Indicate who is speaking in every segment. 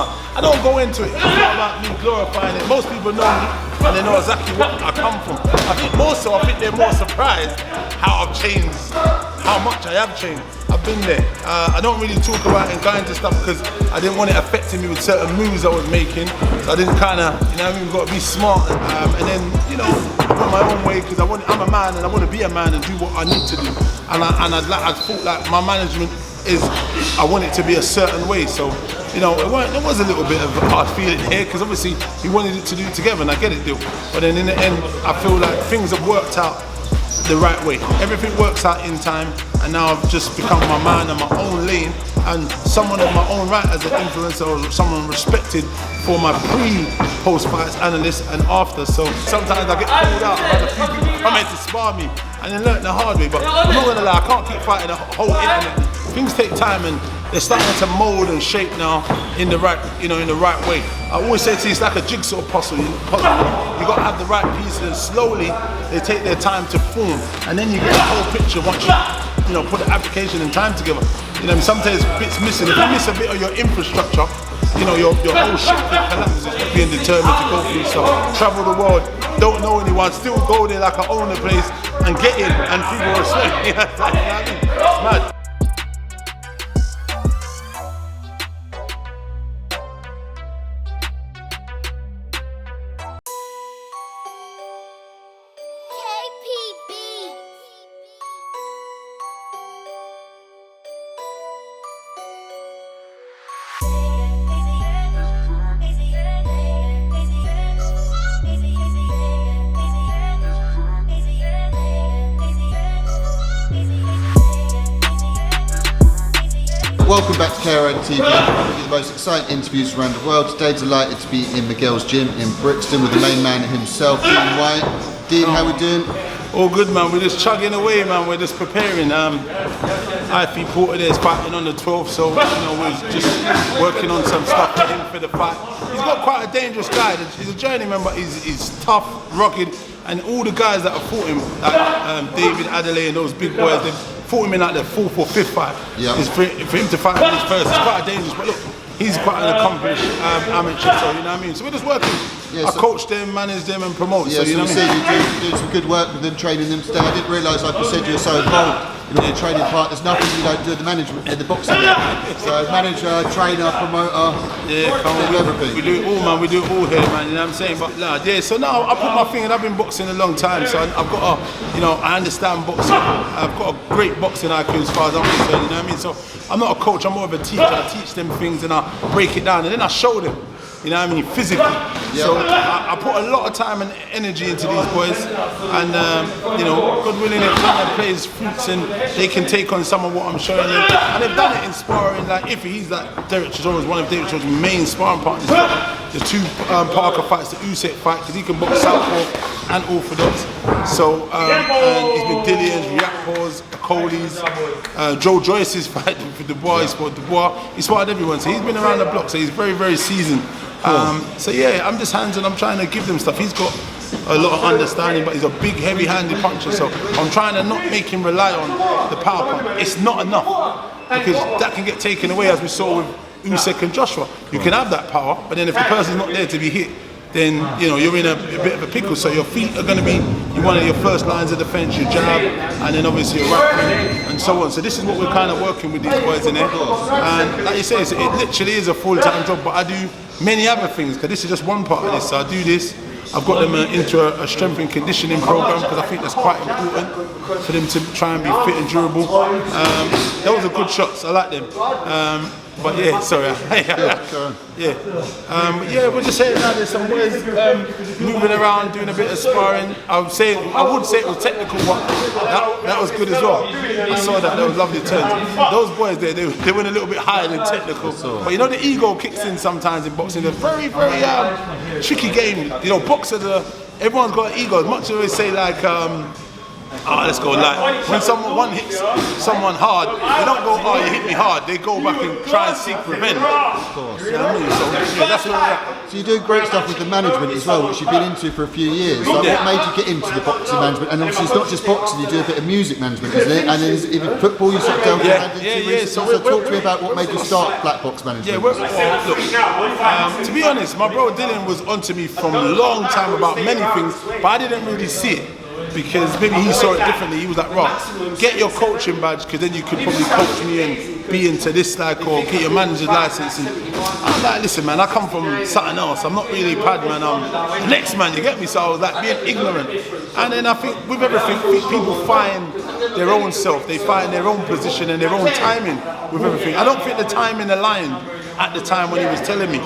Speaker 1: I don't go into it. It's not about me glorifying it. Most people know me and they know exactly what I come from. I think they're more surprised how I've changed, how much I have changed. I've been there. I don't really talk about and go into stuff because I didn't want it affecting me with certain moves I was making. So I didn't kind of, you know what I mean, we've got to be smart. And then, you know, go my own way because I'm a man and I want to be a man and do what I need to do. And I thought like my management is, I want it to be a certain way. So, you know, there was a little bit of a hard feeling here because obviously we wanted it to do together and I get it, Dill. But then in the end, I feel like things have worked out the right way. Everything works out in time, and now I've just become my man and my own lane and someone of my own right as an influencer or someone respected for my post fights analyst and after. So sometimes I get called out. I've had a few people come in to spar me and then learn the hard way, but I'm not gonna lie, I can't keep fighting the whole internet. Things take time and they're starting to mold and shape now in the right, you know, in the right way. I always say to you, it's like a jigsaw puzzle. You got to have the right pieces, and slowly they take their time to form, and then you get a whole picture once you know, put the application and time together. You know, sometimes bits missing. If you miss a bit of your infrastructure, you know, your whole shit collapses. Being determined to go through. So travel the world, don't know anyone, still go there like I own the place and get in, and people respect me. You know what I mean? It's mad.
Speaker 2: Welcome back to realnotguiltytv, the most exciting interviews around the world. Today delighted to be in Miguel's gym in Brixton with the main man himself, Dillian Whyte. Dean, how we doing?
Speaker 1: All good, man. We're just chugging away, man. We're just preparing. IFE Porter there is fighting on the 12th, so you know, we're just working on some stuff for him for the fight. He's got quite a dangerous guy. He's a journeyman, but he's tough, rugged, and all the guys that have fought him, like David, Adelaide, and those big boys, they've fought him in like their 4th or 5th fight. Yep. For him to fight him his first, it's quite dangerous. But look, he's quite an accomplished amateur, so you know what I mean. So we're just working. I coach them, manage them, and promote.
Speaker 2: Yeah, so you know what I mean. You're doing some good work with them, training them today. I didn't realise, like you said, you're so involved in the training part. There's nothing you don't do in the management, in the boxing. So manager, trainer, promoter, everything.
Speaker 1: We do it all, man. We do it all here, man. You know what I'm saying? But yeah. So now I put my thing in. I've been boxing a long time, so I've got a, you know, I understand boxing. I've got a great boxing IQ as far as I'm concerned. You know what I mean? So I'm not a coach. I'm more of a teacher. I teach them things and I break it down, and then I show them. You know what I mean, physically. Yeah. So I put a lot of time and energy into these boys, and you know, God willing, if that plays fruits and they can take on some of what I'm showing them. And they've done it in sparring. Like if he's like Derek Chisora's one of Derek Chisora's main sparring partners. The two Parker fights, the Usyk fight, because he can box southpaw and orthodox. So and he's been Dillian's, Riakpor's, Coley's, Joe Joyce's fight for Dubois. He fought Dubois. He spotted everyone. So he's been around the block. So he's very, very seasoned. So yeah, I'm just hands and I'm trying to give them stuff. He's got a lot of understanding, but he's a big, heavy-handed puncher. So I'm trying to not make him rely on the power punch. It's not enough because that can get taken away, as we saw with Usyk and Joshua. You can have that power, but then if the person's not there to be hit, then you know you're in a bit of a pickle. So your feet are going to be one of your first lines of defence, your jab, and then obviously your right hand, and so on. So this is what we're kind of working with these boys in there. And like you say, it literally is a full-time job, but I do many other things because this is just one part of this. So I do this. I've got them into a strength and conditioning program because I think that's quite important for them to try and be fit and durable. Those are good shots. I like them. But yeah, sorry. Yeah, we're just saying now there's some boys moving around, doing a bit of sparring. I would say it was technical, but that was good as well. I saw that, was lovely turns. Those boys there, they went a little bit higher than technical. But you know the ego kicks in sometimes in boxing. It's a very, very tricky game. You know, boxers everyone's got an ego. As much as they say like let's go light. When someone hits someone hard, they don't go, oh, you hit me hard. They go back and try and seek revenge.
Speaker 2: Of course.
Speaker 1: You know what I mean? So yeah, that's where we're at.
Speaker 2: So you're doing great stuff with the management as well, which you've been into for a few years. Like, what made you get into the boxing management? And obviously it's not just boxing, you do a bit of music management, isn't it? And then even football you sort of delved into. So talk to me about what made you start Black Box Management.
Speaker 1: Yeah, look, to be honest, my bro Dillian was onto me from a long time about many things, but I didn't really see it. Because maybe he saw it differently. He was like, right, get your coaching badge, because then you could probably coach me and be into this, like, or get your manager's license. And I'm like, listen, man, I come from something else. I'm not really pad, man. I'm the next man, you get me? So I was like being ignorant. And then I think with everything, people find their own self. They find their own position and their own timing with everything. I don't think the timing aligned at the time when he was telling me.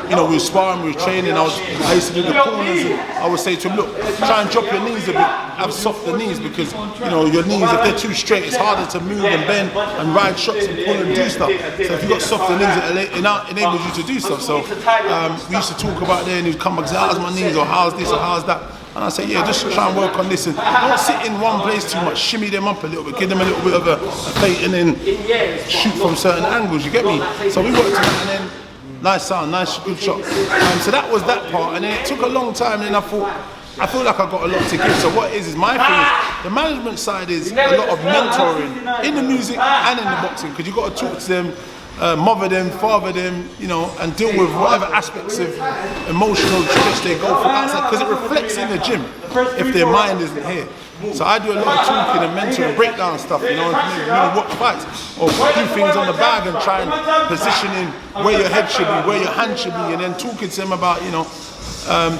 Speaker 1: You know, we were sparring, we were training. I used to do the corners, and I would say to him, look, try and drop your knees a bit, have softer knees, because you know your knees, if they're too straight, it's harder to move and bend and ride shots and pull and do stuff. So if you've got softer knees, it enables you to do stuff. So we used to talk about there, and he'd come back and say, how's my knees, or how's this, or how's that. And I say, yeah, just try and work on this, and don't sit in one place too much. Shimmy them up a little bit, give them a little bit of a fake, and then shoot from certain angles. You get me? So we worked on that, and then nice sound, nice good shot. So that was that part, and then it took a long time. And then I feel like I got a lot to give. So what it is my thing is the management side is a lot of mentoring in the music and in the boxing, because you got to talk to them. Mother them, father them, you know, and deal with whatever aspects of emotional stress they go through outside, because it reflects in the gym if their mind isn't here. So I do a lot of talking and mentoring, breakdown stuff, you know, and maybe watch fights or do things on the bag and try and position in where your head should be, where your hand should be, and then talking to them about, you know,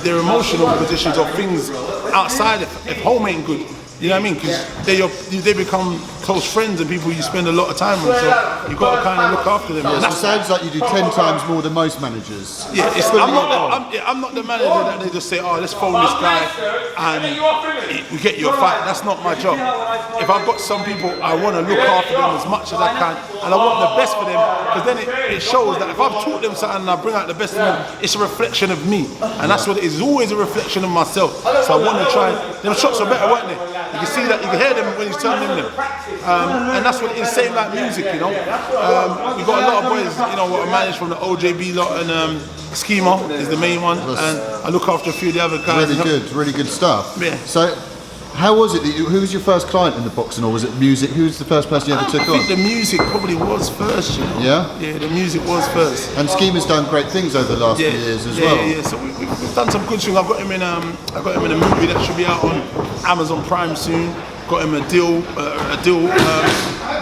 Speaker 1: their emotional positions or things outside if home ain't good. You know what I mean? Because they become close friends and people you spend a lot of time with, so you've got to kind of look after them.
Speaker 2: It sounds like you do 10 times more than most managers.
Speaker 1: Yeah, I'm not the manager that they just say, oh, let's phone this guy and we get you a fight. That's not my job. If I've got some people, I want to look after them as much as I can, and I want the best for them, because then it shows that if I've taught them something and I bring out the best of them, it's a reflection of me, and that's what it is. It's always a reflection of myself. So I want to try. Them shots are better, weren't they? You can see that, you can hear them when he's turning them. And that's what it is, same like music, you know. We've got a lot of boys, you know, what are managed from the OJB lot, and Schema is the main one, and I look after a few of the other guys.
Speaker 2: Really good stuff.
Speaker 1: Yeah.
Speaker 2: So, how was it that who was your first client in the boxing, or was it music? Who was the first person you ever took on?
Speaker 1: I think the music probably was first, you know?
Speaker 2: Yeah?
Speaker 1: Yeah, the music was first.
Speaker 2: And Schema's done great things over the last few years as well.
Speaker 1: Yeah, so we've done some good things. I've got him in a movie that should be out on Amazon Prime soon. Got him a deal,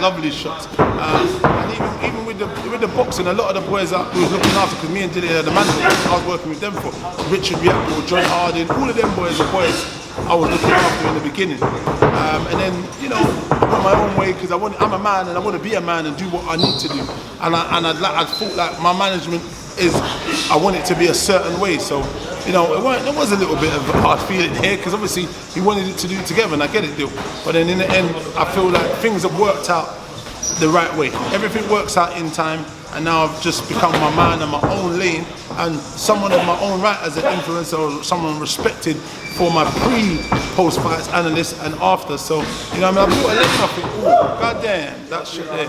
Speaker 1: lovely shots. And even with the boxing, a lot of the boys that we was looking after, because me and Dillian, the manager, I was working with them for. Richard Riappo, John Harding, all of them boys are boys I was looking after in the beginning. And then, you know, I went my own way, because I'm a man and I want to be a man and do what I need to do. And I thought like my management I want it to be a certain way. So, you know, there was a little bit of a hard feeling here, because obviously we wanted it to do it together, and I get it, Dil. But then in the end, I feel like things have worked out the right way. Everything works out in time, and now I've just become my man in my own lane, and someone in my own right as an influencer, or someone respected for my post fights analyst and after. So, you know, I mean, I bought a lane, I think, oh, goddamn, that shit there.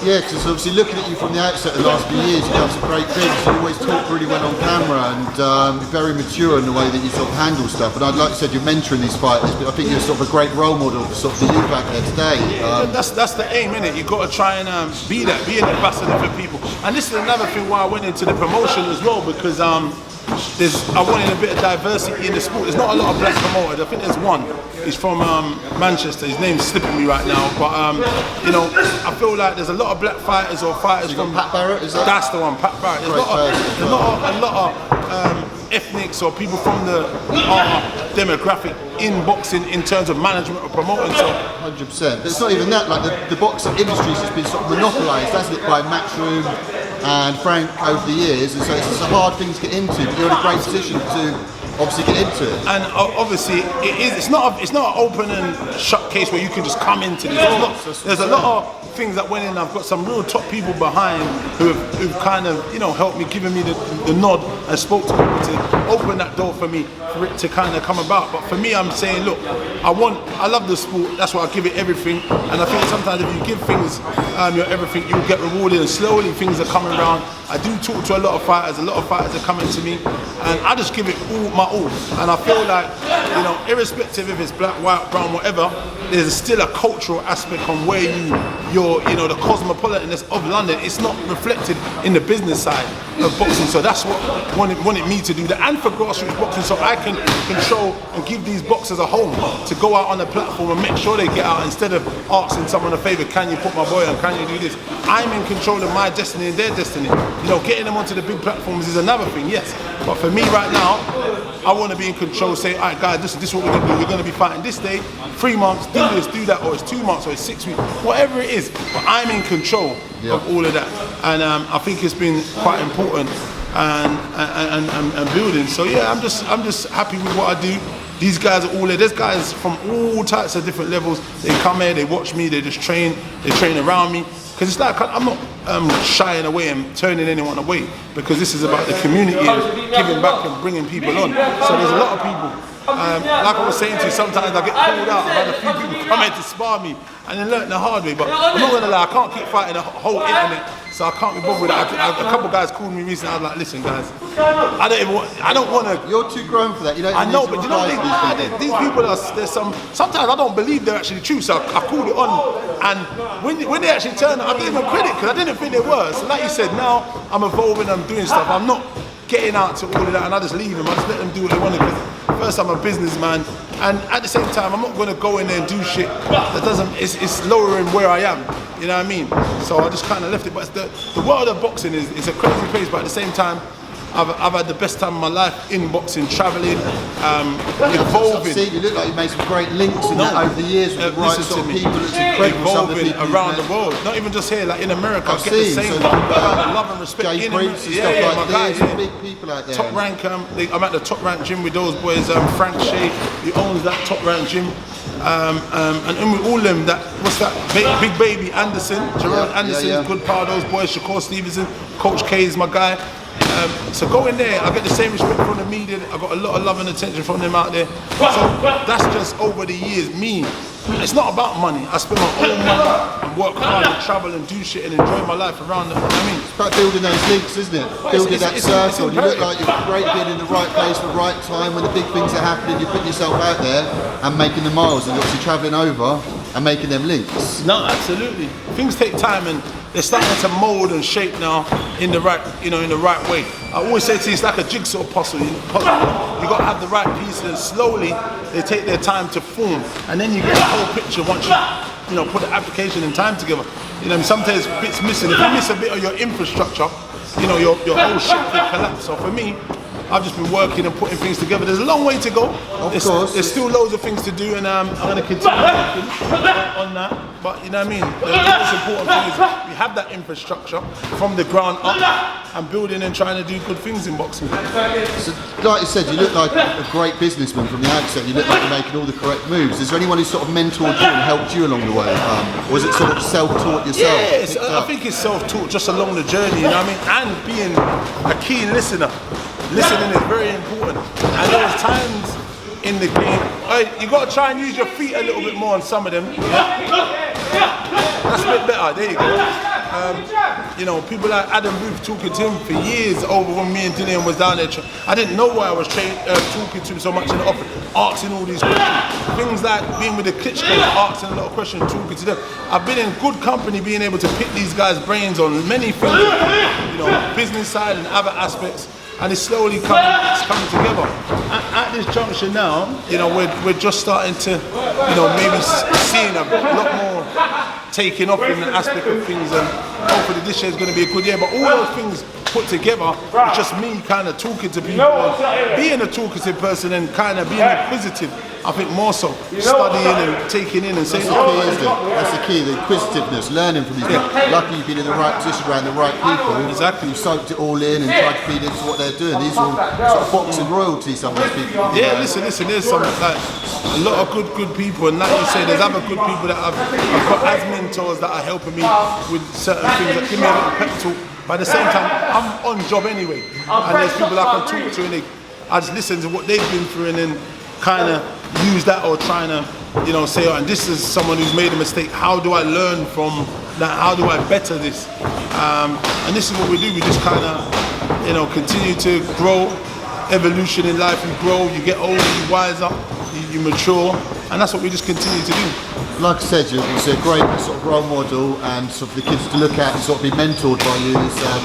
Speaker 2: Yeah, because obviously looking at you from the outset the last few years, you've done some great things. You always talk really well on camera, and very mature in the way that you sort of handle stuff. And like you said, you're mentoring these fighters, but I think you're sort of a great role model for sort of the youth out there today.
Speaker 1: That's the aim, innit? You've got to try and be an ambassador for people. And this is another thing why I went into the promotion as well, because I wanted a bit of diversity in the sport. There's not a lot of black promoters. I think there's one. He's from Manchester. His name's slipping me right now, but you know, I feel like there's a lot of black fighters or fighters from
Speaker 2: Pat Barrett. Is that?
Speaker 1: That's the one, Pat Barrett. There's a lot of ethnics or people from the demographic in boxing in terms of management or promoting. So
Speaker 2: 100%. But it's not even that. Like the boxing industry has been sort of monopolised, hasn't it, by Matchroom and Frank over the years, and so it's a hard thing to get into. But you're in a great position to obviously get into it.
Speaker 1: And obviously it's not an open and shut case where you can just come into this. There's a lot of things that went in. I've got some real top people behind who've kind of, you know, helped me, given me the nod, and spoke to me to open that door for me for it to kind of come about. But for me, I'm saying, look, I love the sport. That's why I give it everything. And I think sometimes if you give things your everything, you'll get rewarded. And slowly things are coming around. I do talk to a lot of fighters. A lot of fighters are coming to me, and I just give it all my all. And I feel like, you know, irrespective if it's black, white, brown, whatever, there's still a cultural aspect on where you're, you know, the cosmopolitanness of London. It's not reflected in the business side of boxing. So that's what wanted me to do that, and for grassroots boxing, so I can control and give these boxers a home to go out on the platform and make sure they get out, instead of asking someone a favour, can you put my boy on, can you do this? I'm in control of my destiny and their destiny. You know, getting them onto the big platforms is another thing, yes. But for me right now, I want to be in control, say, all right guys, this is what we're going to do. We're going to be fighting this day, 3 months, do this, do that, or it's 2 months, or it's 6 weeks, whatever it is. But I'm in control of all of that. And I think it's been quite important and building. So yeah, I'm just happy with what I do. These guys are all there. There's guys from all types of different levels. They come here, they watch me, they just train, they train around me. Because it's like, I'm not shying away and turning anyone away, because this is about the community and giving back and bringing people on. So there's a lot of people. Like I was saying to you, sometimes I get called out. I've had a few people come in to spar me and then learn the hard way. But I'm not going to lie, I can't keep fighting the whole internet, so I can't be bothered with that. A couple of guys called me recently. I was like, listen guys, I don't want to.
Speaker 2: You're too grown for that. You don't.
Speaker 1: I know, but you know, these people are. Sometimes I don't believe they're actually true, so I called it on. And when they actually turn up, I gave them credit because I didn't think they were. So like you said, now I'm evolving, I'm doing stuff. I'm not getting out to all of that, and I just leave them. I just let them do what they want, because first I'm a businessman, and at the same time I'm not going to go in there and do shit that doesn't. It's lowering where I am. You know what I mean? So I just kind of left it. But the world of boxing is a crazy place, but at the same time, I've had the best time of my life in boxing, travelling, evolving.
Speaker 2: You look like you made some great links in that over the years with the right sort of people. It's incredible.
Speaker 1: Evolving around the world, not even just here, like in America. I get the same love and respect.
Speaker 2: Jay Prince and stuff like that. There's big people out there.
Speaker 1: Top rank. I'm at the top rank gym with those boys. Frank Shea, he owns that top rank gym. And with all them, what's that? Big Baby Anderson, Gerard Anderson, good part of those boys. Shakur Stevenson, Coach K is my guy. So go in there, I get the same respect from the media. I got a lot of love and attention from them out there. So that's just over the years, me. It's not about money. I spend my own money and work hard and travel and do shit and enjoy my life around it. You know what I mean?
Speaker 2: It's about building those links, isn't it? Building that circle. You look like you're great, being in the right place at the right time. When the big things are happening, you put yourself out there and making the miles, and obviously travelling over and making them links.
Speaker 1: No, absolutely. Things take time, and they're starting to mould and shape now in the right, in the right way. I always say to you, it's like a jigsaw puzzle. You got to have the right pieces, and slowly they take their time to form, and then you get the whole picture once you put the application and time together. Sometimes bits missing. If you miss a bit of your infrastructure, your whole shit could collapse. So for me, I've just been working and putting things together. There's a long way to go. Of course. There's still loads of things to do, and I'm going to continue working on that. But you know what I mean? The most important thing is we have that infrastructure from the ground up and building and trying to do good things in boxing.
Speaker 2: So, like you said, you look like a great businessman from the outset. You look like you're making all the correct moves. Is there anyone who sort of mentored you and helped you along the way? Or is it sort of self-taught yourself?
Speaker 1: Yeah, I think it's self-taught just along the journey, you know what I mean? And being a keen listener. Listening is very important, and there was times in the game, you got to try and use your feet a little bit more on some of them. That's a bit better, there you go. People like Adam Booth talking to him for years over when me and Dillian was down there. I didn't know why I was talking to him so much in the office, asking all these questions. Things like being with the Klitschko, asking a lot of questions, talking to them. I've been in good company, being able to pick these guys' brains on many things, business side and other aspects. And it's slowly coming together. At this juncture now, we're just starting to, maybe seeing a lot more taking off in the aspect of things, and hopefully this year is going to be a good year. But all those things put together, it's just me kind of talking to people, and being a talkative person and kind of being inquisitive. I think more so, studying and taking in and saying.
Speaker 2: That's the key, the inquisitiveness, learning from these people. Luckily you've been in the right position around the right people.
Speaker 1: Exactly.
Speaker 2: You've soaked it all in and tried to feed into what they're doing. These are all sort of boxing royalty, some of these people.
Speaker 1: Yeah, listen, there's some, a lot of good people, and like you say, there's other good people that I've got as mentors that are helping me with certain things that give me a little pep talk. But at the same time, I'm on job anyway, and there's people I can talk to, and I just listen to what they've been through and then kind of use that, or trying to, you know, say, oh, and this is someone who's made a mistake. How do I learn from that? How do I better this? And this is what we do. We just kind of, you know, continue to grow. Evolution in life, you grow, you get older, you wise up, you mature, and that's what we just continue to do.
Speaker 2: Like I said, you're a great sort of role model, and sort of the kids to look at and sort of be mentored by you.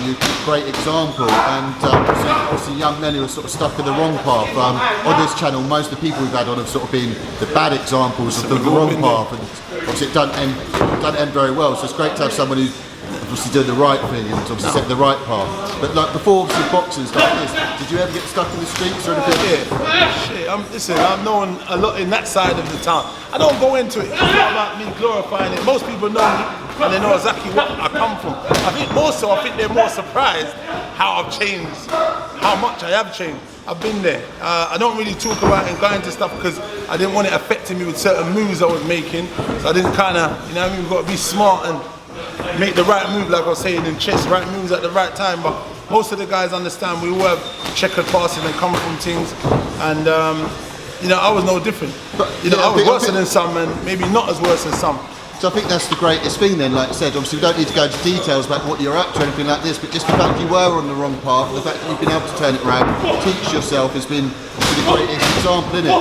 Speaker 2: You're a great example, and obviously young men who are sort of stuck in the wrong path. On this channel, most of the people we've had on have sort of been the bad examples of the wrong path, and obviously it doesn't end very well. So it's great to have someone who's obviously doing the right thing and obviously set the right path. But like before, obviously boxing and stuff like this, did you ever get stuck in the streets or anything?
Speaker 1: Yeah, listen, I'm known a lot in that side of the town. I don't go into it. It's not about me glorifying it. Most people know me and they know exactly what I come from. I think they're more surprised how I've changed, how much I have changed. I've been there. I don't really talk about it and go into stuff because I didn't want it affecting me with certain moves I was making. So I didn't kind of, you know what I mean, we've got to be smart and make the right move, like I was saying in chess, right moves at the right time. But most of the guys understand we all have checkered passes and come from things, and you know, I was no different. But you know, I was worse than some, and maybe not as worse as some.
Speaker 2: So I think that's the greatest thing then, like I said, obviously we don't need to go into details about what you're up to or anything like this, but just the fact you were on the wrong path, the fact that you've been able to turn it around, teach yourself has been the greatest example, isn't it?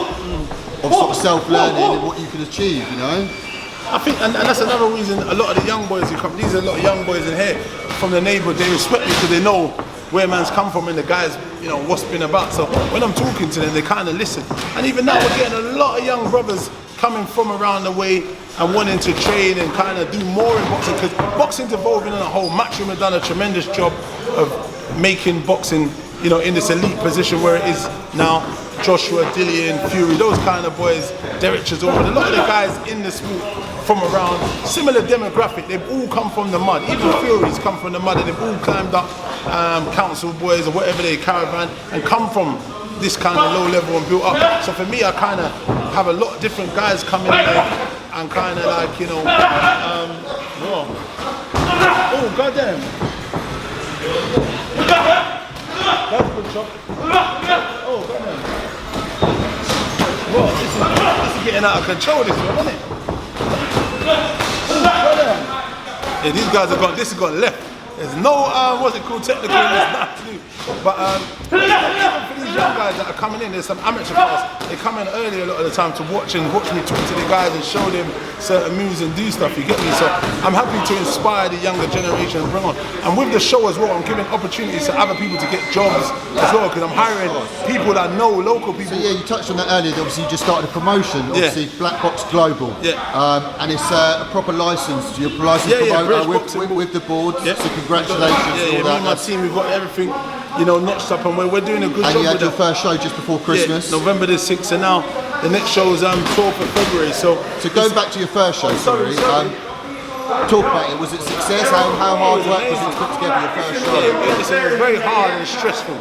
Speaker 2: Of sort of self-learning and what you can achieve, you know?
Speaker 1: I think, and that's another reason a lot of the young boys who come, these are a lot of young boys in here from the neighbourhood, they respect me because they know where man's come from and the guys, you know, what's been about. So when I'm talking to them, they kind of listen. And even now we're getting a lot of young brothers coming from around the way and wanting to train and kind of do more in boxing, because boxing's evolving in a whole. Matchroom have done a tremendous job of making boxing, you know, in this elite position where it is now. Joshua, Dillian, Fury, those kind of boys, Derek Chisholm, a lot of the guys in the sport from around, similar demographic, they've all come from the mud. Even Fury's come from the mud and they've all climbed up council boys or whatever they caravan and come from this kind of low level and built up. So for me, I kind of have a lot of different guys coming in there and kind of like, you know, oh, goddamn. That's good shot. Oh, goddamn. Whoa, this is getting out of control, this one, isn't it? Oh, goddamn. Yeah, these guys have got, this has gone left. There's no, what's it called, technical in this, not to do. But even for these young guys that are coming in, there's some amateur class, they come in early a lot of the time to watch me talk to the guys and show them certain moves and do stuff, you get me? So I'm happy to inspire the younger generation and bring on. And with the show as well, I'm giving opportunities to other people to get jobs as well, because I'm hiring people that know, local people.
Speaker 2: So yeah, you touched on that earlier, obviously you just started a promotion, obviously Black Box Global.
Speaker 1: Yeah.
Speaker 2: And it's a proper license, you're a licensed promoter with the board, so congratulations.
Speaker 1: Yeah, me and my team, we've got everything, you know, notched up, and we're doing a good job.
Speaker 2: And you had your first show just before Christmas.
Speaker 1: Yeah, November the 6th, and now the next show is 12th of February. So
Speaker 2: going back to your first show, talk about it. Was it success? How hard work was it to put together your first show?
Speaker 1: It was very hard and stressful.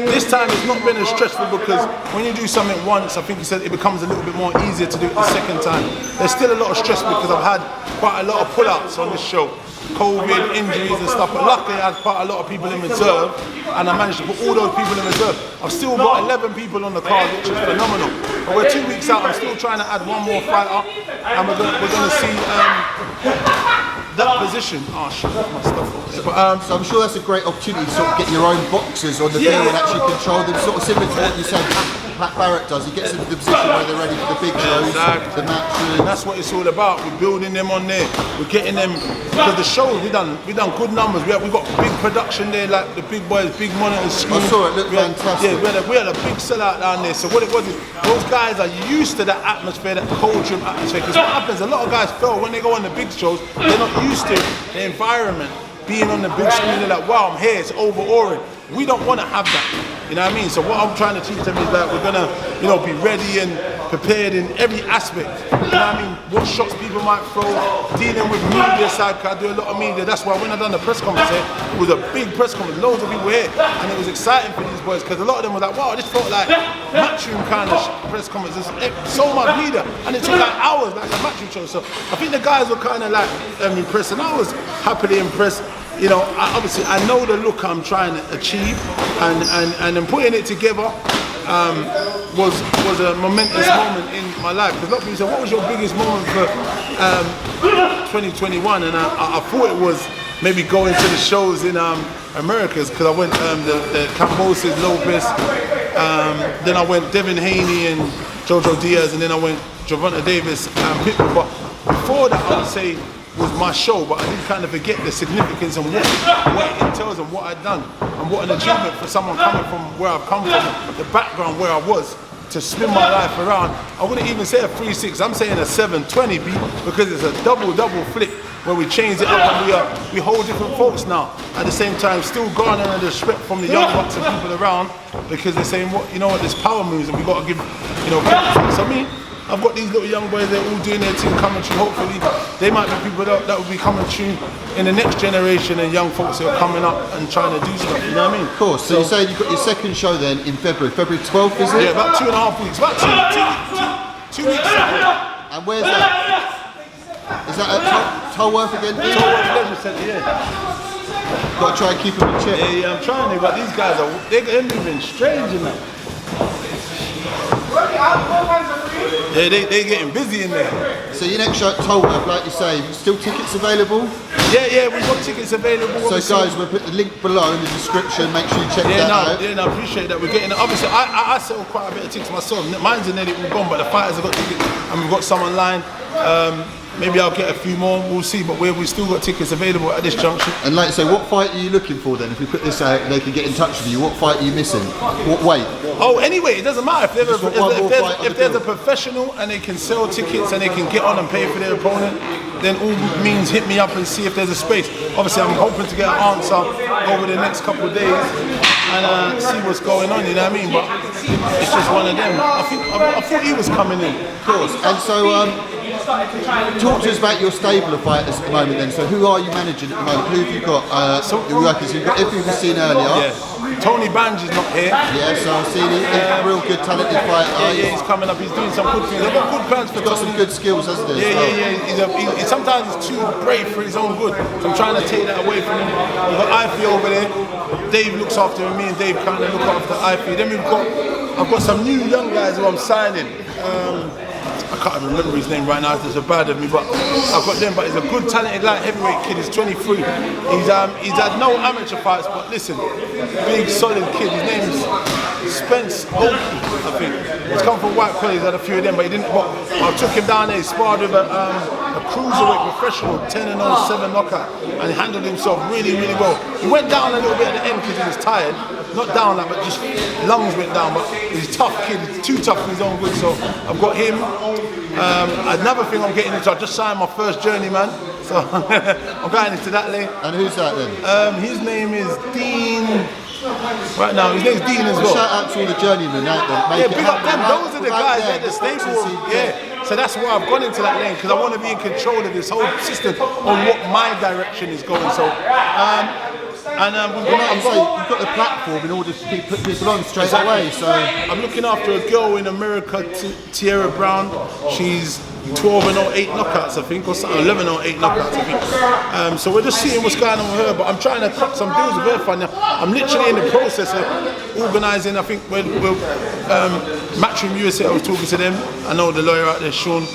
Speaker 1: This time it's not been as stressful because when you do something once, I think you said it becomes a little bit more easier to do it the second time. There's still a lot of stress because I've had quite a lot of pull-outs on this show. COVID, injuries and stuff, but luckily I had quite a lot of people in reserve and I managed to put all those people in reserve. I've still got 11 people on the card, which is phenomenal. But we're 2 weeks out, I'm still trying to add one more fighter and we're going to see that position. Oh shit, my stuff. But,
Speaker 2: so I'm sure that's a great opportunity to sort of get your own boxers on the field and actually control them, sort of similar to what you said Pat Barrett does. He gets into the position where they're ready for the big shows, the matches.
Speaker 1: That's what it's all about. We're building them on there. We're getting them, because the shows we done good numbers. We got big production there, like the big boys, big monitors.
Speaker 2: I saw it, looked fantastic.
Speaker 1: Yeah, we had a big sellout down there. So what it was is, those guys are used to that atmosphere, that cold room atmosphere. Because what happens, a lot of guys feel when they go on the big shows, they're not used to the environment. Being on the big screen, they're like, wow, I'm here, it's overawing. We don't want to have that, you know what I mean? So what I'm trying to teach them is that we're gonna, you know, be ready and prepared in every aspect. You know what I mean? What shots people might throw, dealing with media side, because I do a lot of media. That's why when I done the press conference here, it was a big press conference, loads of people here, and it was exciting for these boys, because a lot of them were like, wow, this felt like matchroom kind of press conference. There's so much media, and it took like hours, like a matchroom show. So I think the guys were kind of like impressed, and I was happily impressed. You know, obviously I know the look I'm trying to achieve, and then putting it together was a momentous moment in my life. Because a lot of people say, what was your biggest moment for 2021? And I thought it was maybe going to the shows in Americas, because I went the Cambosis, Lopez, then I went Devin Haney and Jojo Diaz, and then I went Gervonta Davis and Pitbull. But before that, I would say was my show, but I didn't kind of forget the significance and what it entails and what I'd done, and what an achievement for someone coming from where I've come from, the background where I was, to spin my life around. I wouldn't even say a 3-6, I'm saying a 720 beat, because it's a double flip where we changed it up, and we hold different folks now. At the same time, still garnering the respect from the young bucks and people around, because they're saying, what, you know what, there's power moves and we got to give, you know, credit. So me, I've got these little young boys, they're all doing their thing, commentary. Hopefully they might be people that will be commentary in the next generation, and young folks who are coming up and trying to do stuff, you know what I mean?
Speaker 2: Of course. So you're saying you've got your second show then in February 12th, is it?
Speaker 1: Yeah, about 2.5 weeks, about two weeks.
Speaker 2: And where's that? Is that at Tolworth again?
Speaker 1: Tolworth Leisure Centre, yeah.
Speaker 2: Got to try and keep them in check.
Speaker 1: Yeah, I'm trying to, but these guys they're moving strange in that. Yeah, they're getting busy in there.
Speaker 2: So your next show at Tolworth, like you say, still tickets available?
Speaker 1: Yeah, we've got tickets available.
Speaker 2: So guys, we'll put the link below in the description, make sure you check that out.
Speaker 1: Yeah, I appreciate that. We're getting, obviously, I sell quite a bit of tickets myself. Mine's are nearly all gone, but the fighters have got tickets, and we've got some online. Maybe I'll get a few more, we'll see, but we've still got tickets available at this junction.
Speaker 2: And like I say, what fight are you looking for then? If we put this out, they can get in touch with you. What fight are you missing? What weight?
Speaker 1: Oh, anyway, it doesn't matter. If there's a professional and they can sell tickets and they can get on and pay for their opponent, then all means hit me up and see if there's a space. Obviously, I'm hoping to get an answer over the next couple of days and see what's going on, you know what I mean? But it's just one of them. I thought he was coming in.
Speaker 2: Of course. And so, talk to us about your stable of fighters at the moment then. So who are you managing at the moment? Who have you got? You've got everything we've seen earlier.
Speaker 1: Yeah. Tony Banj is not here.
Speaker 2: Yeah, so I've seen he's a real good talented fighter.
Speaker 1: Yeah, he's coming up, he's doing some good things. I've got good plans for Tony.
Speaker 2: Got some good skills, hasn't he?
Speaker 1: Yeah. Sometimes he's too brave for his own good. So I'm trying to take that away from him. We've got Ify over there. Dave looks after me and Dave kind of look after Ify. Then I've got some new young guys who I'm signing. I can't even remember his name right now, it's so bad of me, but I've got them. But he's a good, talented light heavyweight kid. He's 23. He's had no amateur fights, but listen, big, solid kid. His name's Spence Oki, I think. He's come from Whyte College. He's had a few of them, but he didn't. But I took him down there. He sparred with a cruiserweight professional, 10-0, 7 knockout, and he handled himself really, really well. He went down a little bit at the end because he was tired. Not down like, but just lungs went down. But he's a tough kid. He's too tough for his own good. So I've got him. Another thing I'm getting into, I just signed my first journeyman, so I'm going into that lane.
Speaker 2: And who's that then?
Speaker 1: His name is Dean. Right now, his name's Dean as well.
Speaker 2: Shout out to all the journeymen out there.
Speaker 1: Yeah, big up them. Those are the guys at the stable. Yeah. So that's why I've gone into that lane, because I want to be in control of this whole system on what my direction is going. So.
Speaker 2: You've got the platform in order to put people on straight away. So
Speaker 1: I'm looking after a girl in America, Tierra Brown. She's 12-0, 8 knockouts, I think, or 11-0, 8 knockouts, I think. So we're just seeing what's going on with her. But I'm trying to cut some deals with her now. I'm literally in the process of organising. I think we're Matchroom USA. I was talking to them. I know the lawyer out there, Sean.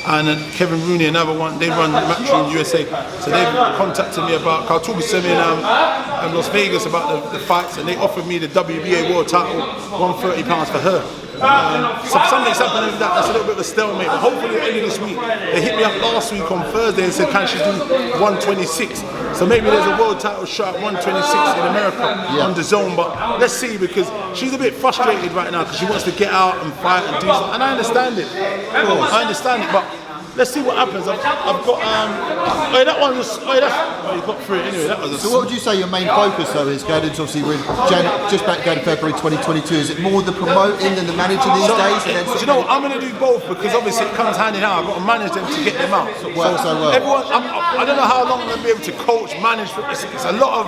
Speaker 1: And Kevin Rooney, another one, they run Matchroom USA. So they've contacted me about, I was talking to them in Las Vegas about the fights, and they offered me the WBA world title, £130 for her. So something's happening with that, that's a little bit of a stalemate, but hopefully at the end of this week. They hit me up last week on Thursday and said, can she do 126? So maybe there's a world title shot at 126 in America on the zone, but let's see, because she's a bit frustrated right now because she wants to get out and fight and do something, and I understand it. I understand it, but let's see what happens. I've got that one was you got through it anyway. That was
Speaker 2: So what would you say your main focus though is going into, obviously we're just about to go to February 2022? Is it more the promoting than the managing these days? And then
Speaker 1: you know what, I'm going to do both because obviously it comes hand in hand. I've got to manage them to get them out.
Speaker 2: it works so well.
Speaker 1: Everyone, I don't know how long I'm going to be able to coach, manage. It's a lot.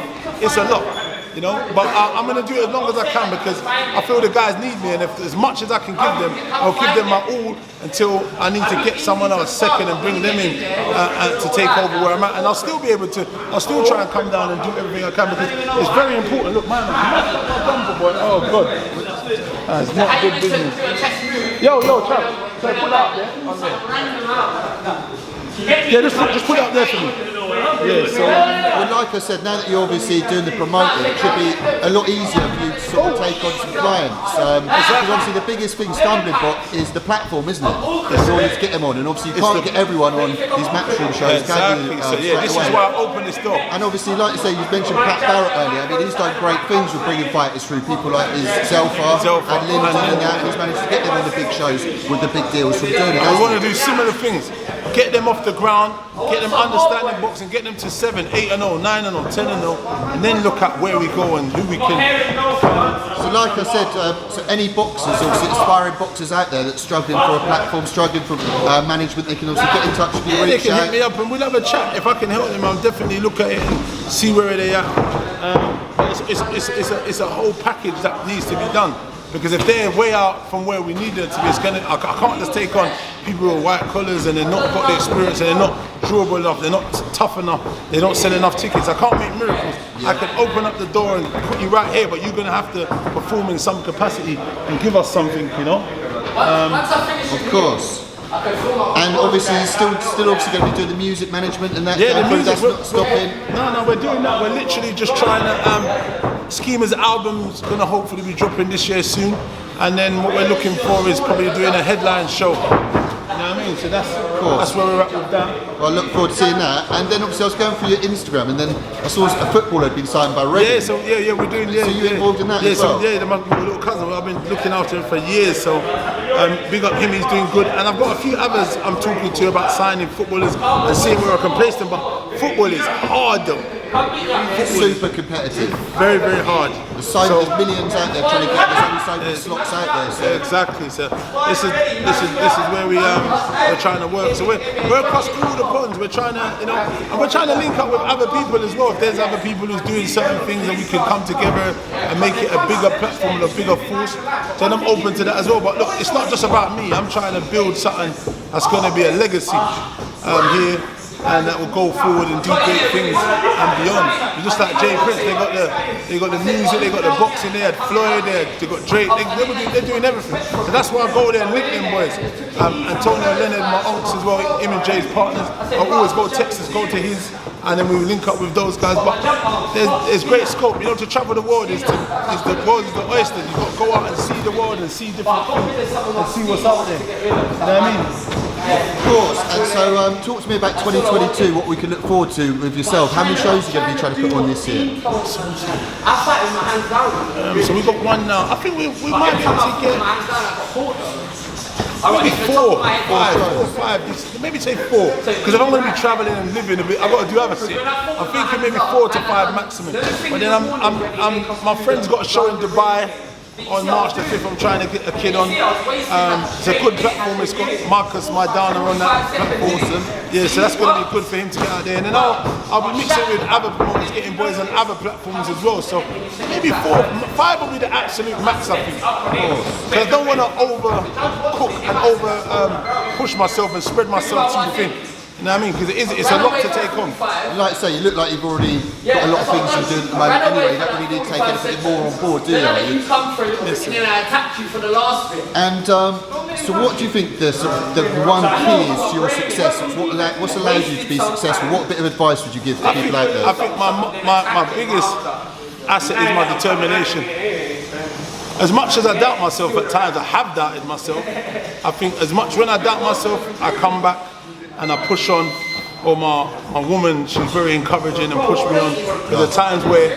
Speaker 1: You know, but I'm going to do it as long as I can because I feel the guys need me, and if as much as I can give them, I'll give them my all until I need to get someone else second and bring them in to take over where I'm at, and I'll still be able to. I'll still try and come down and do everything I can because it's very important. Look, man, oh God, it's not good business. Yo, Trav, so put that up there. Yeah, just put it up there for me. Yeah, so
Speaker 2: well, like I said, now that you're obviously doing the promoting, it should be a lot easier for you to sort of take on some clients. Because obviously the biggest thing stumbling block is the platform, isn't it? In order to get them on, and obviously you can't get everyone on these matchroom shows, can you?
Speaker 1: So yeah, this is why I opened this door.
Speaker 2: And obviously, like you say, you mentioned Pat Barrett earlier. I mean, he's done great things with bringing fighters through. People like his Zelfa and Lyndon and that. He's managed to get them on the big shows with the big deals from doing it.
Speaker 1: I want to do similar things. Get them off the ground, get them understanding boxing, get them to 7, 8-0, 9-0, 10-0, and then look at where we go and who we can.
Speaker 2: So like I said, so any boxers, obviously aspiring boxers out there that's struggling for a platform, struggling for management, they can also get in touch with you.
Speaker 1: They can hit me up and we'll have a chat. If I can help them, I'll definitely look at it and see where they're at. It's a whole package that needs to be done. Because if they're way out from where we need them to be, I can't just take on people with white collars and they're not got the experience and they're not durable enough, they're not tough enough, they don't sell enough tickets. I can't make miracles. Yeah. I can open up the door and put you right here, but you're going to have to perform in some capacity and give us something, you know?
Speaker 2: Of course. And obviously you're still obviously going to be doing the music management and that.
Speaker 1: Yeah, the music,
Speaker 2: that's not stopping.
Speaker 1: No, we're doing that. We're literally just trying to. Schema's album's going to hopefully be dropping this year soon, and then what we're looking for is probably doing a headline show. You know what I mean? So that's where we're at with that.
Speaker 2: Well, I look forward to seeing that. And then obviously I was going through your Instagram, and then I saw a footballer had been signed by Reading.
Speaker 1: Yeah, so we're doing. Yeah,
Speaker 2: so you're involved in that as well?
Speaker 1: My little cousin. I've been looking after him for years. So big up him. He's doing good. And I've got a few others I'm talking to about signing footballers and seeing where I can place them. But football is hard though.
Speaker 2: Super competitive.
Speaker 1: Very, very hard.
Speaker 2: There's millions out there trying to get there's only so many slots out there. So.
Speaker 1: Exactly. So this is where we're trying to work. So we're across all the ponds. We're trying to, and we're trying to link up with other people as well. If there's other people who's doing certain things and we can come together and make it a bigger platform and a bigger force, then I'm open to that as well. But look, it's not just about me. I'm trying to build something that's going to be a legacy here. And that will go forward and do great things and beyond. Just like Jay Prince, they got the music, they got the boxing, they had Floyd, they got Drake, they're doing everything. So that's why I go there and link them boys. Antonio Leonard, my uncle as well, him and Jay's partners. I always go to Texas, go to his, and then we link up with those guys. But there's great scope, to travel the world is the world is the oyster. You've got to go out and see the world and see different things and see what's out there. You know what I mean?
Speaker 2: Of course, and so talk to me about 2022, what we can look forward to with yourself. How many shows are you going to be trying to put on this year?
Speaker 1: So we've got one now. I think we might be able to get maybe four, five, maybe say 4. Because if I'm going to be traveling and living a bit, I've got to do other shit. I'm thinking maybe 4 to 5 maximum. But then my friend's got a show in Dubai. On March the 5th, I'm trying to get a kid on. It's a good platform. It's got Marcus Maidana on that platform. Awesome. Yeah, so that's going to be good for him to get out there. And then I'll be mixing with other promoters, getting boys on other platforms as well. So maybe 4, 5 will be the absolute max, I think. Because I don't want to overcook and push myself and spread myself too thin. You know what I mean? Because it's a lot to take on.
Speaker 2: Like I say, you look like you've already got a lot of things you're doing at the moment anyway. You don't really need to take anything more on board, do you?
Speaker 3: You come through and then I attacked you for the last bit.
Speaker 2: And so what do you think the one key is to your success? What's allowed you to be successful? What bit of advice would you give to people out there?
Speaker 1: I think my biggest asset is my determination. As much as I doubt myself at times, I have doubted myself. I think as much when I doubt myself, I come back and I push on. Or my woman, she's very encouraging and push me on. There's times where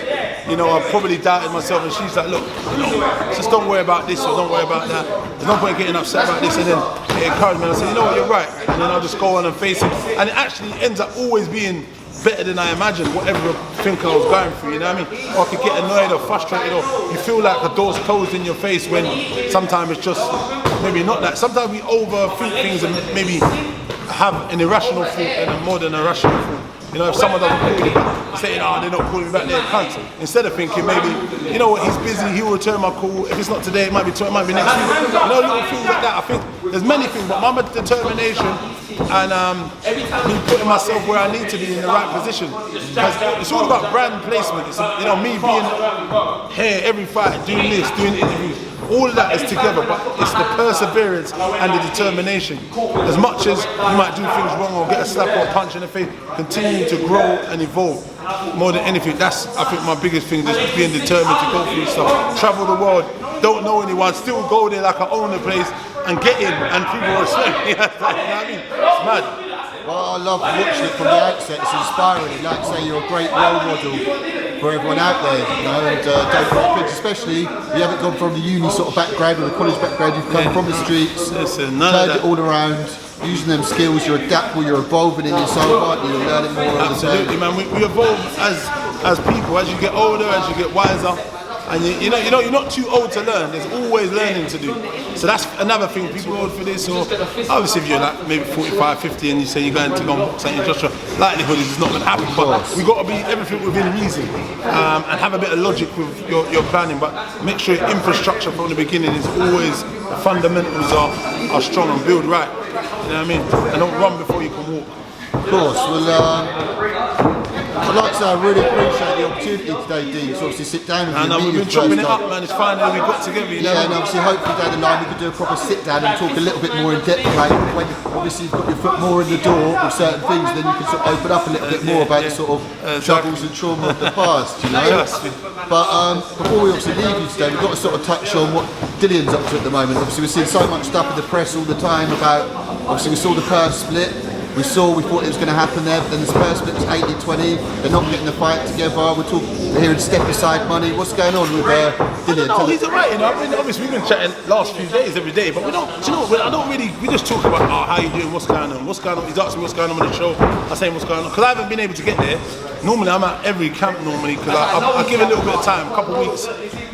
Speaker 1: you know, I probably doubted myself, and she's like, look, you know, just don't worry about this or don't worry about that. There's no point getting upset about this, and then it encouraged me. And I said, you know what, you're right, and then I'll just go on and face it. And it actually ends up always being better than I imagined, whatever I think I was going through, you know what I mean? Or I could get annoyed or frustrated, or you feel like the door's closed in your face when sometimes it's just maybe not that. Sometimes we overthink things and maybe have an irrational thought and more than a rational thought. You know, if someone doesn't call you back, saying, oh, they're not calling me back, they're cunts. Instead of thinking maybe, you know what, he's busy, he'll return my call. If it's not today, it might be tomorrow, it might be next week. You know, little things like that. I think there's many things, but my determination and me putting myself where I need to be in the right position. Because it's all about brand placement. It's, you know, me being here every fight, doing this, doing interviews. All of that is together, but it's the perseverance and the determination. As much as you might do things wrong or get a slap or a punch in the face, continue to grow and evolve. More than anything, that's, I think, my biggest thing, just being determined to go through stuff. Travel the world, don't know anyone, still go there like I own the place and get in, and people respect me. You know what I mean? It's mad.
Speaker 2: Well, I love watching it from the outset. It's inspiring. Like I say, you're a great role model for everyone out there, you know, and don't, especially if you haven't gone from the uni sort of background or the college background, you've come from the streets, turned it all around, using them skills, you're adaptable, you're evolving in yourself, aren't you? You're learning more all the time.
Speaker 1: Absolutely, man. We evolve as people, as you get older, as you get wiser. And you know, you're not too old to learn. There's always learning to do. So that's another thing. People old for this, or obviously if you're like maybe 45, 50, and you say you're going to go and box St. Joshua, likelihood is it's not going to happen. But we got to be everything within reason, and have a bit of logic with your planning. But make sure your infrastructure from the beginning is always, the fundamentals are strong and build right. You know what I mean? And don't run before you can walk.
Speaker 2: Of course. Well, I'd like to say I really appreciate the opportunity today, Dean, to obviously sit down with you.
Speaker 1: And we've been chopping it up, man. It's finally we got together, you know?
Speaker 2: Yeah, and obviously hopefully down the line we could do a proper sit down and talk a little bit more in depth about when obviously you've got your foot more in the door with certain things, then you can sort of open up a little bit more about the sort of troubles and trauma of the past, you know? But before we obviously leave you today, we've got to sort of touch on what Dillian's up to at the moment. Obviously we're seeing so much stuff in the press all the time about, obviously we saw the purse split. We thought it was going to happen there, but then the Spurs split was 80-20. They're not getting the fight together. We're hearing step aside money. What's going on with Dillian?
Speaker 1: No, he's alright, you know. I mean, obviously we've been chatting last few days, every day, but we don't. Do you know what? I don't really. We just talk about how you doing, what's going on, He's asking me what's going on with the show. I say what's going on because I haven't been able to get there. Normally I'm at every camp normally because I give a little bit of time, a couple of weeks,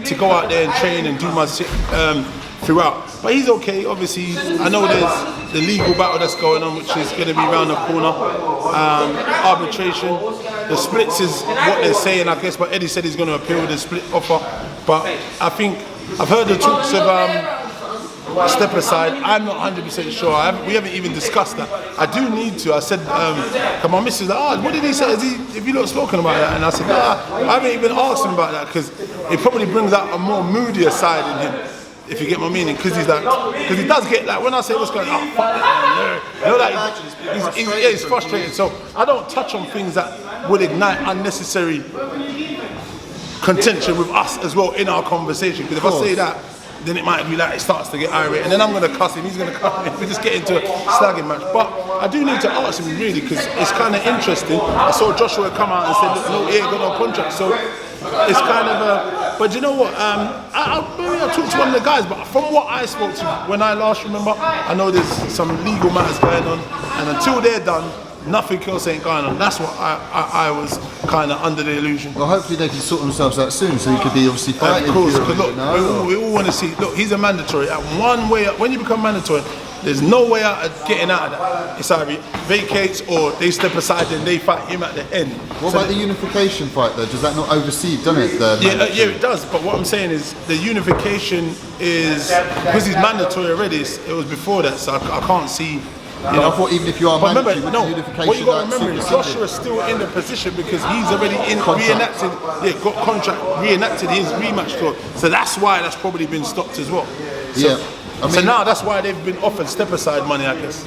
Speaker 1: to go out there and train and do my throughout. But he's okay, obviously. I know there's the legal battle that's going on, which is going to be around the corner. Arbitration. The splits is what they're saying, I guess, but Eddie said he's going to appeal the split offer. But I think, I've heard the talks of step aside. I'm not 100% sure. We haven't even discussed that. I do need to. I said, come on, Mrs. What did he say? Have you not spoken about that? And I said, I haven't even asked him about that because it probably brings out a more moodier side in him. If you get my meaning, because he's like, because he does get like when I say what's going on, fuck that, you know, like he's frustrated. So I don't touch on things that would ignite unnecessary contention with us as well in our conversation. Because if I say that, then it might be like it starts to get irate, and then I'm going to cuss him. He's going to cuss me. We just get into a slagging match. But I do need to ask him really because it's kind of interesting. I saw Joshua come out and said, "No, he ain't got no contract." So it's kind of a. But you know what? I talked to one of the guys, but from what I spoke to when I last remember, I know there's some legal matters going on, and until they're done, nothing else ain't going on. That's what I was kind of under the illusion.
Speaker 2: Well, hopefully they can sort themselves out soon, so he could be obviously fighting.
Speaker 1: Of course, because look, we all want to see. Look, he's a mandatory. At one way, when you become mandatory, there's no way out of getting out of that. It's either vacates or they step aside and they fight him at the end.
Speaker 2: What about the unification fight though? Does that not oversee, doesn't it?
Speaker 1: Yeah, it does. But what I'm saying is the unification is because he's mandatory already. It was before that, so I can't see. You know,
Speaker 2: I thought even if you are mandatory, with the unification,
Speaker 1: what you got to remember is Joshua's still in the position because he's already reenacted. Yeah, got contract reenacted his rematch tour. So that's why that's probably been stopped as well. So,
Speaker 2: yeah.
Speaker 1: So now that's why they've been offered step aside money, I guess.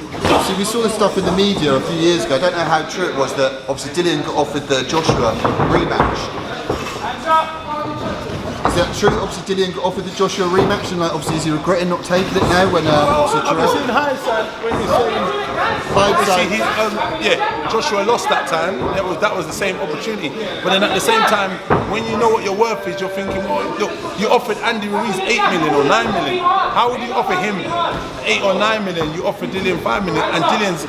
Speaker 2: See, we saw this stuff in the media a few years ago. I don't know how true it was that obviously Dillian got offered the Joshua rematch. Is that true? Obviously, Dillian got offered the Joshua rematch, and like, obviously, is he regretting not taking it now? When
Speaker 1: Obviously, in hindsight, when you say Joshua lost that time. That was the same opportunity. But then at the same time, when you know what your worth is, you're thinking, well, look, you offered Andy Ruiz 8 million or 9 million. How would you offer him 8 or 9 million? You offer Dillian 5 million, and Dillian's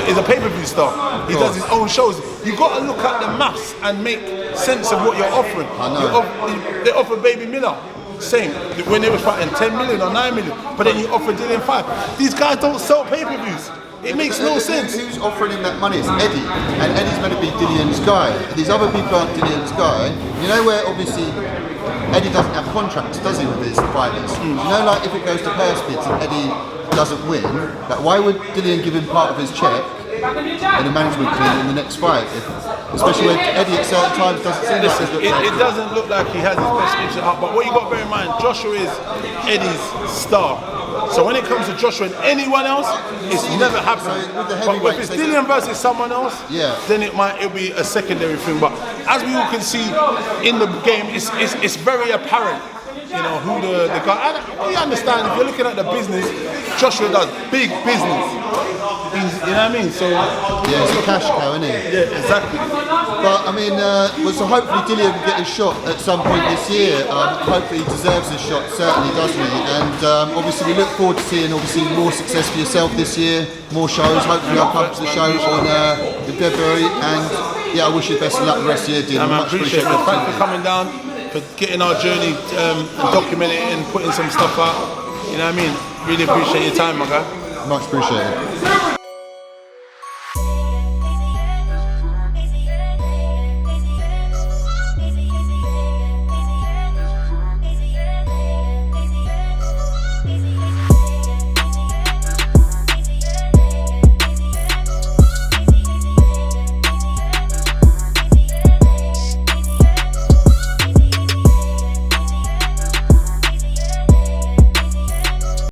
Speaker 1: is a pay-per-view star. He does his own shows. You got to look at the maths and make sense of what you're offering.
Speaker 2: I know.
Speaker 1: They offer Baby Miller. Same, when they were fighting 10 million or 9 million, but then you offer Dillian 5. These guys don't sell pay-per-views. It makes no sense.
Speaker 2: Who's offering him that money? It's Eddie, and Eddie's meant to be Dillian's guy. These other people aren't Dillian's guy. You know where obviously Eddie doesn't have contracts, does he, with his fighters? You know, like if it goes to purse bids and Eddie doesn't win, like why would Dillian give him part of his check in a management fee in the next fight? Especially when Eddie at certain times doesn't seem like
Speaker 1: it doesn't look like he has his best interest at heart. But what you got to bear in mind, Joshua is Eddie's star. So when it comes to Joshua and anyone else, it's never happened. But if it's Dillian versus someone else, then it'll be a secondary thing. But as we all can see in the game, it's very apparent, you know, who the guy. And we understand if you're looking at the business, Joshua does big business. You know what I mean? So
Speaker 2: yeah, it's a cash cow, isn't it?
Speaker 1: Yeah, exactly.
Speaker 2: But I mean, so hopefully Dillian will get his shot at some point this year. Hopefully he deserves his shot, certainly, doesn't he? And obviously we look forward to seeing more success for yourself this year, more shows. Hopefully I'll come to the show in February. And yeah, I wish you the best of luck the rest of the year, Dillian.
Speaker 1: I appreciate it. Thanks for coming down, for getting our journey, and documenting it and putting some stuff out. You know what I mean? Really appreciate your time, my guy.
Speaker 2: Much appreciated.